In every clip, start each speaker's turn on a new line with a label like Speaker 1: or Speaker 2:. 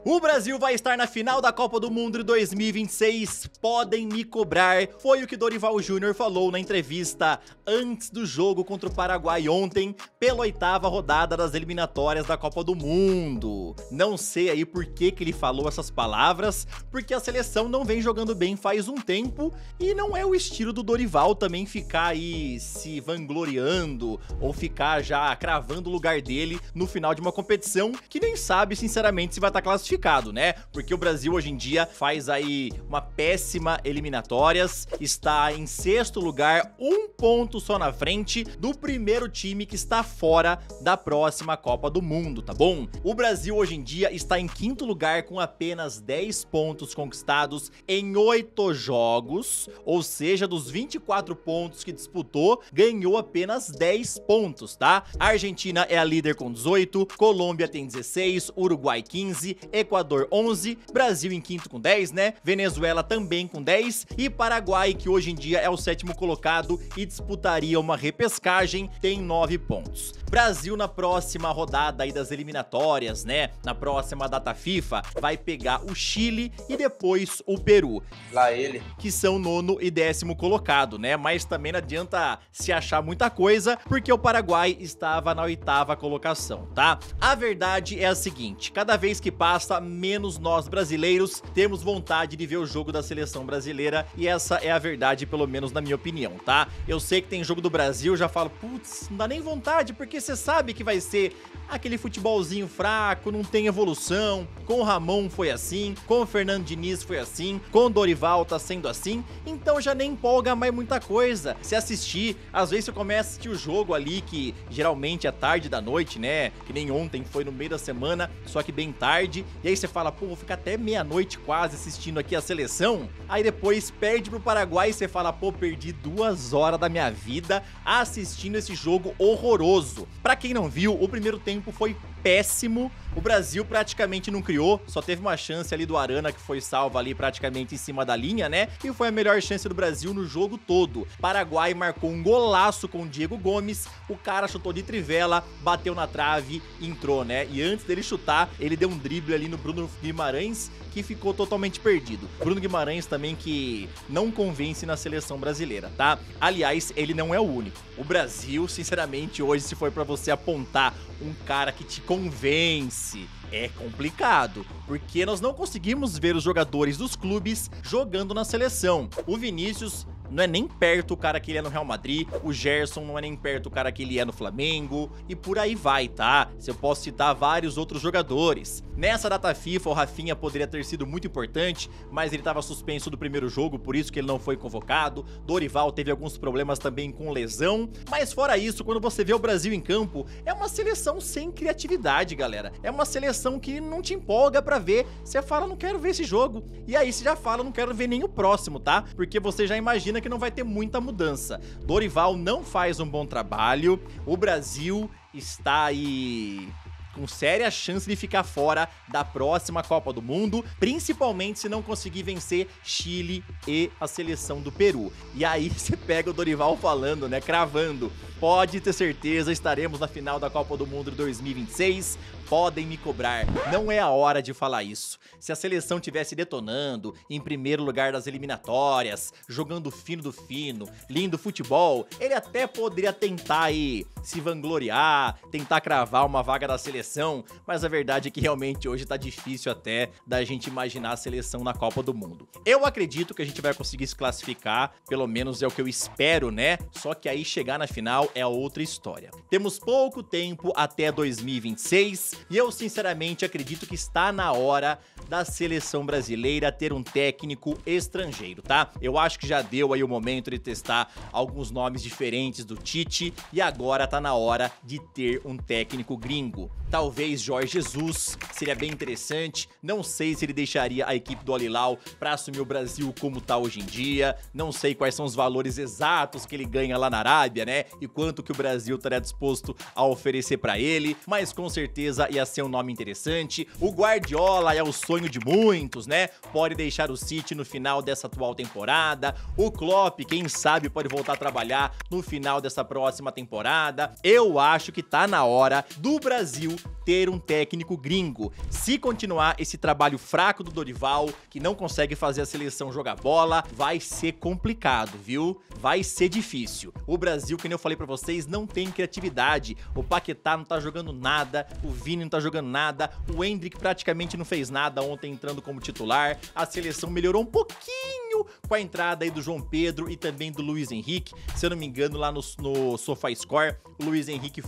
Speaker 1: O Brasil vai estar na final da Copa do Mundo de 2026, podem me cobrar. Foi o que Dorival Júnior falou na entrevista antes do jogo contra o Paraguai ontem, pela 8ª rodada das eliminatórias da Copa do Mundo. Não sei aí por que ele falou essas palavras, porque a seleção não vem jogando bem faz um tempo e não é o estilo do Dorival também ficar aí se vangloriando ou ficar já cravando o lugar dele no final de uma competição que nem sabe sinceramente se vai estar classificado, né? Porque o Brasil hoje em dia faz aí uma péssima eliminatórias, está em 6º lugar, 1 ponto só na frente do primeiro time que está fora da próxima Copa do Mundo, tá bom? O Brasil hoje em dia está em 5º lugar com apenas 10 pontos conquistados em 8 jogos, ou seja, dos 24 pontos que disputou, ganhou apenas 10 pontos, tá? A Argentina é a líder com 18, Colômbia tem 16, Uruguai 15, Equador 11, Brasil em 5º com 10, né? Venezuela também com 10 e Paraguai, que hoje em dia é o 7º colocado e disputaria uma repescagem, tem 9 pontos. Brasil na próxima rodada aí das eliminatórias, né? Na próxima data FIFA, vai pegar o Chile e depois o Peru.
Speaker 2: Lá ele.
Speaker 1: Que são 9º e 10º colocado, né? Mas também não adianta se achar muita coisa, porque o Paraguai estava na 8ª colocação, tá? A verdade é a seguinte, cada vez que passa, menos nós brasileiros temos vontade de ver o jogo da seleção brasileira e essa é a verdade, pelo menos na minha opinião, tá? Eu sei que tem jogo do Brasil, eu já falo, putz, não dá nem vontade, porque você sabe que vai ser aquele futebolzinho fraco, não tem evolução. Com o Ramon foi assim, com o Fernando Diniz foi assim, com o Dorival tá sendo assim, então já nem empolga mais muita coisa. Se assistir, às vezes você começa a assistir o jogo ali, que geralmente é tarde da noite, né? Que nem ontem foi no meio da semana, só que bem tarde, e aí você fala, pô, vou ficar até meia-noite quase assistindo aqui a seleção. Aí depois perde pro Paraguai e você fala, pô, perdi 2 horas da minha vida assistindo esse jogo horroroso. Pra quem não viu, o primeiro tempo foi péssimo, o Brasil praticamente não criou, só teve uma chance ali do Arana que foi salva ali praticamente em cima da linha, né? E foi a melhor chance do Brasil no jogo todo. Paraguai marcou um golaço com o Diego Gomes, o cara chutou de trivela, bateu na trave, entrou, né? E antes dele chutar, ele deu um drible ali no Bruno Guimarães, que ficou totalmente perdido. Bruno Guimarães também que não convence na seleção brasileira, tá? Aliás, ele não é o único. O Brasil, sinceramente, hoje, se for pra você apontar um cara que te convence, é complicado, porque nós não conseguimos ver os jogadores dos clubes jogando na seleção. O Vinícius não é nem perto o cara que ele é no Real Madrid, o Gerson não é nem perto o cara que ele é no Flamengo, e por aí vai, tá? Eu posso citar vários outros jogadores. Nessa data FIFA, o Rafinha poderia ter sido muito importante, mas ele estava suspenso do primeiro jogo, por isso que ele não foi convocado. Dorival teve alguns problemas também com lesão, mas fora isso, quando você vê o Brasil em campo, é uma seleção sem criatividade, galera. É uma seleção que não te empolga pra ver, você fala, não quero ver esse jogo, e aí você já fala, não quero ver nem o próximo, tá? Porque você já imagina que não vai ter muita mudança. Dorival não faz um bom trabalho, o Brasil está aí com séria chance de ficar fora da próxima Copa do Mundo, principalmente se não conseguir vencer Chile e a seleção do Peru. E aí você pega o Dorival falando, né, cravando, pode ter certeza, estaremos na final da Copa do Mundo de 2026, podem me cobrar. Não é a hora de falar isso. Se a seleção tivesse detonando, em primeiro lugar das eliminatórias, jogando fino do fino, lindo futebol, ele até poderia tentar aí se vangloriar, tentar cravar uma vaga da seleção, mas a verdade é que realmente hoje tá difícil até da gente imaginar a seleção na Copa do Mundo. Eu acredito que a gente vai conseguir se classificar, pelo menos é o que eu espero, né? Só que aí chegar na final é outra história. Temos pouco tempo até 2026 e eu sinceramente acredito que está na hora da seleção brasileira ter um técnico estrangeiro, tá? Eu acho que já deu aí o momento de testar alguns nomes diferentes do Tite e agora tá na hora de ter um técnico gringo. Talvez Jorge Jesus seria bem interessante, não sei se ele deixaria a equipe do Al Hilal para assumir o Brasil como tá hoje em dia, não sei quais são os valores exatos que ele ganha lá na Arábia, né? E quanto que o Brasil estaria disposto a oferecer para ele, mas com certeza temporada ia ser um nome interessante. O Guardiola é o sonho de muitos, né? Pode deixar o City no final dessa atual temporada. O Klopp, quem sabe, pode voltar a trabalhar no final dessa próxima temporada. Eu acho que tá na hora do Brasil ter um técnico gringo. Se continuar esse trabalho fraco do Dorival, que não consegue fazer a seleção jogar bola, vai ser complicado, viu? Vai ser difícil. O Brasil, que nem eu falei pra vocês, não tem criatividade. O Paquetá não tá jogando nada, o Vini não tá jogando nada, o Endrick praticamente não fez nada ontem entrando como titular. A seleção melhorou um pouquinho com a entrada aí do João Pedro e também do Luiz Henrique. Se eu não me engano, lá no SofaScore, o Luiz Henrique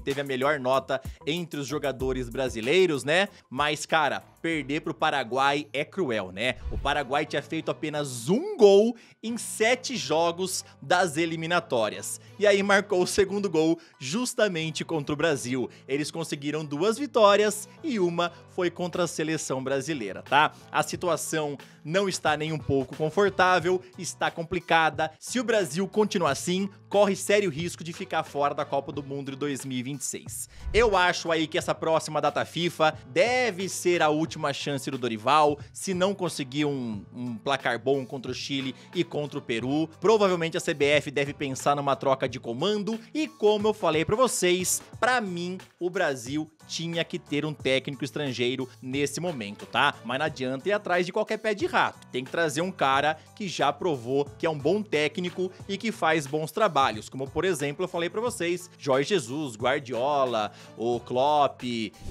Speaker 1: teve a melhor nota entre os jogadores brasileiros, né? Mas, cara, perder pro Paraguai é cruel, né? O Paraguai tinha feito apenas um gol em 7 jogos das eliminatórias. E aí marcou o segundo gol justamente contra o Brasil. Eles conseguiram 2 vitórias e uma foi contra a seleção brasileira, tá? A situação não está nem um pouco confortável, está complicada. Se o Brasil continuar assim, corre sério risco de ficar fora da Copa do Mundo de 2026. Eu acho aí que essa próxima data FIFA deve ser a última chance do Dorival. Se não conseguir um placar bom contra o Chile e contra o Peru, provavelmente a CBF deve pensar numa troca de comando. E como eu falei pra vocês, pra mim, o Brasil tinha que ter um técnico estrangeiro nesse momento, tá? Mas não adianta ir atrás de qualquer pé de rato. Tem que trazer um cara que já provou que é um bom técnico e que faz bons trabalhos, como por exemplo, eu falei pra vocês, Jorge Jesus, Guardiola, o Klopp,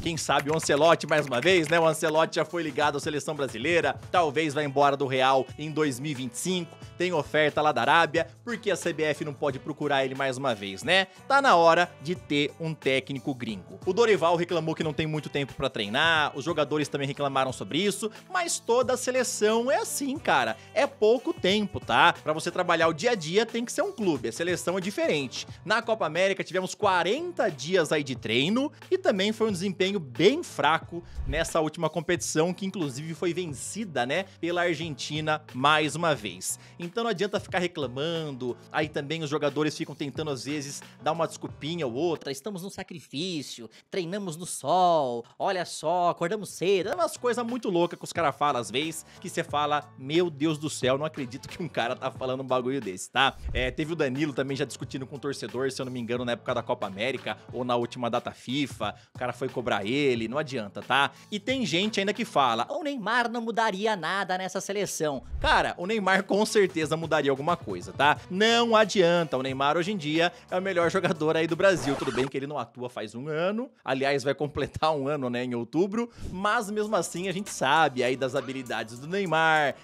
Speaker 1: quem sabe o Ancelotti mais uma vez, né? O Ancelotti já foi ligado à seleção brasileira, talvez vá embora do Real em 2025, tem oferta lá da Arábia, porque a CBF não pode procurar ele mais uma vez, né? Tá na hora de ter um técnico gringo. O Dorival reclamou que não tem muito tempo pra treinar, os jogadores também reclamaram sobre isso, mas toda a seleção é assim, cara, é pouco tempo, tá? Pra você trabalhar o dia a dia tem que ser um clube, a seleção é diferente. Na Copa América tivemos 40 dias aí de treino e também foi um desempenho bem fraco nessa última competição, que inclusive foi vencida, né, pela Argentina mais uma vez. Então não adianta ficar reclamando, aí também os jogadores ficam tentando às vezes dar uma desculpinha ou outra, estamos no sacrifício, treinamos no sol, olha só, acordamos cedo, é umas coisas muito loucas que os caras falam às vezes, que você fala, meu Deus do céu, não acredito que um cara tá falando um bagulho desse, tá? Teve o Danilo também já discutindo com o torcedor, se eu não me engano, na época da Copa América, ou na última data FIFA, o cara foi cobrar ele, não adianta, tá? E tem gente ainda que fala, o Neymar não mudaria nada nessa seleção. Cara, o Neymar com certeza mudaria alguma coisa, tá? Não adianta, o Neymar hoje em dia é o melhor jogador aí do Brasil, tudo bem que ele não atua faz um ano, aliás vai completar um ano, né, em outubro, mas mesmo assim a gente sabe aí das habilidades do Neymar,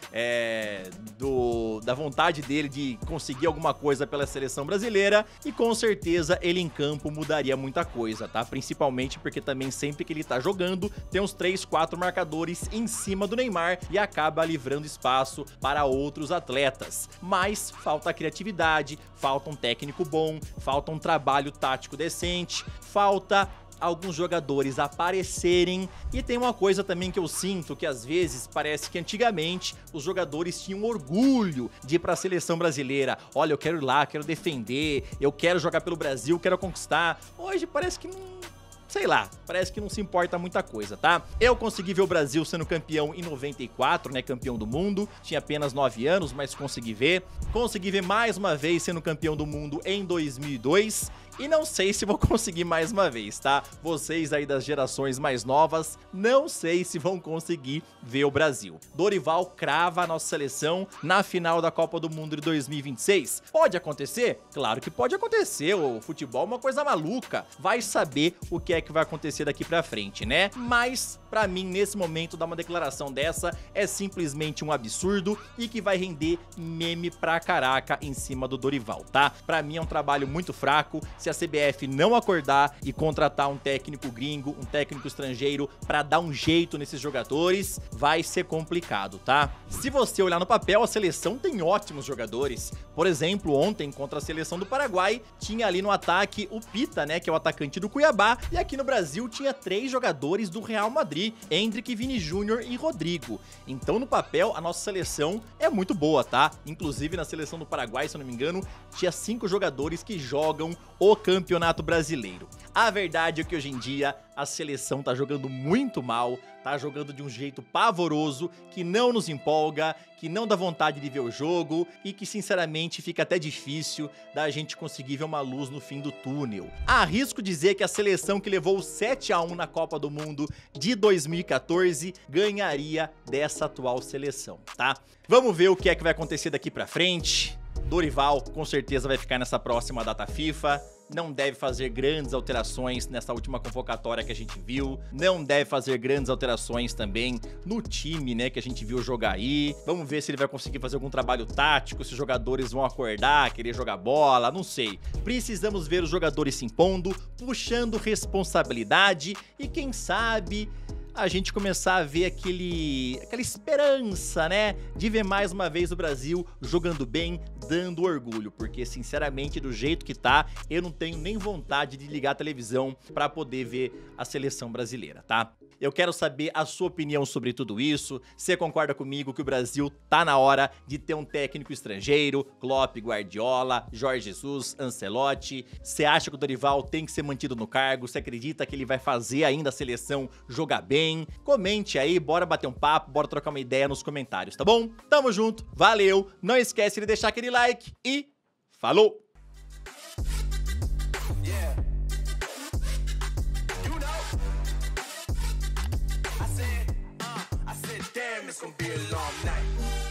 Speaker 1: da vontade dele de conseguir alguma coisa pela seleção brasileira, e com certeza ele em campo mudaria muita coisa, tá? Principalmente porque também sempre que ele tá jogando, tem uns 3, 4 marcadores em cima do Neymar e acaba livrando espaço para outros atletas. Mas falta criatividade, falta um técnico bom, falta um trabalho tático decente, falta alguns jogadores aparecerem, e tem uma coisa também que eu sinto, que às vezes parece que antigamente os jogadores tinham orgulho de ir pra seleção brasileira, olha, eu quero ir lá, quero defender, eu quero jogar pelo Brasil, quero conquistar. Hoje parece que sei lá, parece que não se importa muita coisa, tá? Eu consegui ver o Brasil sendo campeão em 94, né, campeão do mundo, tinha apenas 9 anos, mas consegui ver mais uma vez sendo campeão do mundo em 2002, e não sei se vou conseguir mais uma vez, tá? Vocês aí das gerações mais novas, não sei se vão conseguir ver o Brasil. Dorival crava a nossa seleção na final da Copa do Mundo de 2026. Pode acontecer? Claro que pode acontecer, o futebol é uma coisa maluca, vai saber o que é que vai acontecer daqui pra frente, né? Mas, pra mim, nesse momento, dar uma declaração dessa é simplesmente um absurdo e que vai render meme pra caraca em cima do Dorival, tá? Pra mim é um trabalho muito fraco. Se a CBF não acordar e contratar um técnico gringo, um técnico estrangeiro pra dar um jeito nesses jogadores, vai ser complicado, tá? Se você olhar no papel, a seleção tem ótimos jogadores. Por exemplo, ontem contra a seleção do Paraguai, tinha ali no ataque o Pita, né, que é o atacante do Cuiabá, e aqui no Brasil tinha 3 jogadores do Real Madrid, Endrick, Vini Júnior e Rodrigo. Então no papel a nossa seleção é muito boa, tá? Inclusive na seleção do Paraguai, se eu não me engano, tinha 5 jogadores que jogam o do Campeonato Brasileiro. A verdade é que hoje em dia a seleção tá jogando muito mal, tá jogando de um jeito pavoroso, que não nos empolga, que não dá vontade de ver o jogo e que sinceramente fica até difícil da gente conseguir ver uma luz no fim do túnel. Arrisco dizer que a seleção que levou o 7-1 na Copa do Mundo de 2014 ganharia dessa atual seleção, tá? Vamos ver o que é que vai acontecer daqui pra frente. Dorival com certeza vai ficar nessa próxima data FIFA, não deve fazer grandes alterações nessa última convocatória que a gente viu, não deve fazer grandes alterações também no time, né, que a gente viu jogar aí. Vamos ver se ele vai conseguir fazer algum trabalho tático, se os jogadores vão acordar, querer jogar bola, não sei. Precisamos ver os jogadores se impondo, puxando responsabilidade e quem sabe a gente começar a ver aquela esperança, né, de ver mais uma vez o Brasil jogando bem, dando orgulho, porque sinceramente do jeito que tá, eu não tenho nem vontade de ligar a televisão pra poder ver a seleção brasileira, tá? Eu quero saber a sua opinião sobre tudo isso. Você concorda comigo que o Brasil tá na hora de ter um técnico estrangeiro? Klopp, Guardiola, Jorge Jesus, Ancelotti. Você acha que o Dorival tem que ser mantido no cargo? Você acredita que ele vai fazer ainda a seleção jogar bem? Comente aí, bora bater um papo, bora trocar uma ideia nos comentários, tá bom? Tamo junto, valeu, não esquece de deixar aquele like e falou!
Speaker 2: It's gonna be a long night.